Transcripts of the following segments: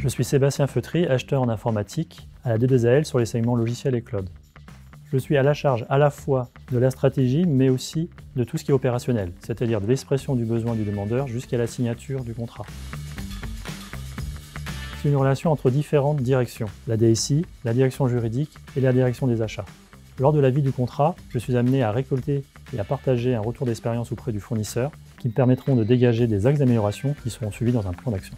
Je suis Sébastien Feutry, acheteur en informatique à la D2AL sur les segments logiciels et cloud. Je suis à la charge à la fois de la stratégie, mais aussi de tout ce qui est opérationnel, c'est-à-dire de l'expression du besoin du demandeur jusqu'à la signature du contrat. C'est une relation entre différentes directions, la DSI, la direction juridique et la direction des achats. Lors de la vie du contrat, je suis amené à récolter et à partager un retour d'expérience auprès du fournisseur qui me permettront de dégager des axes d'amélioration qui seront suivis dans un plan d'action.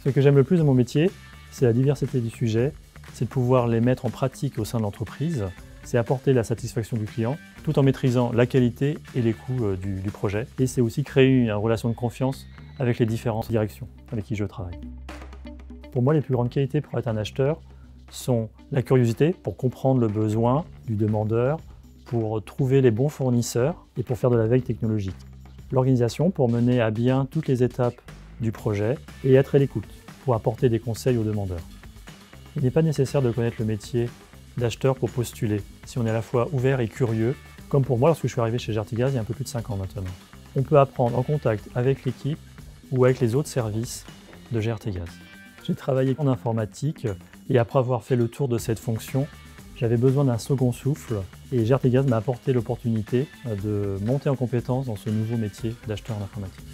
Ce que j'aime le plus dans mon métier, c'est la diversité du sujet, c'est de pouvoir les mettre en pratique au sein de l'entreprise, c'est apporter la satisfaction du client tout en maîtrisant la qualité et les coûts du projet. Et c'est aussi créer une relation de confiance avec les différentes directions avec qui je travaille. Pour moi, les plus grandes qualités pour être un acheteur sont la curiosité pour comprendre le besoin du demandeur, pour trouver les bons fournisseurs et pour faire de la veille technologique. L'organisation pour mener à bien toutes les étapes du projet et être à l'écoute pour apporter des conseils aux demandeurs. Il n'est pas nécessaire de connaître le métier d'acheteur pour postuler, si on est à la fois ouvert et curieux, comme pour moi lorsque je suis arrivé chez GRTgaz il y a un peu plus de 5 ans maintenant. On peut apprendre en contact avec l'équipe ou avec les autres services de GRTgaz. J'ai travaillé en informatique et après avoir fait le tour de cette fonction, j'avais besoin d'un second souffle et GRTgaz m'a apporté l'opportunité de monter en compétence dans ce nouveau métier d'acheteur en informatique.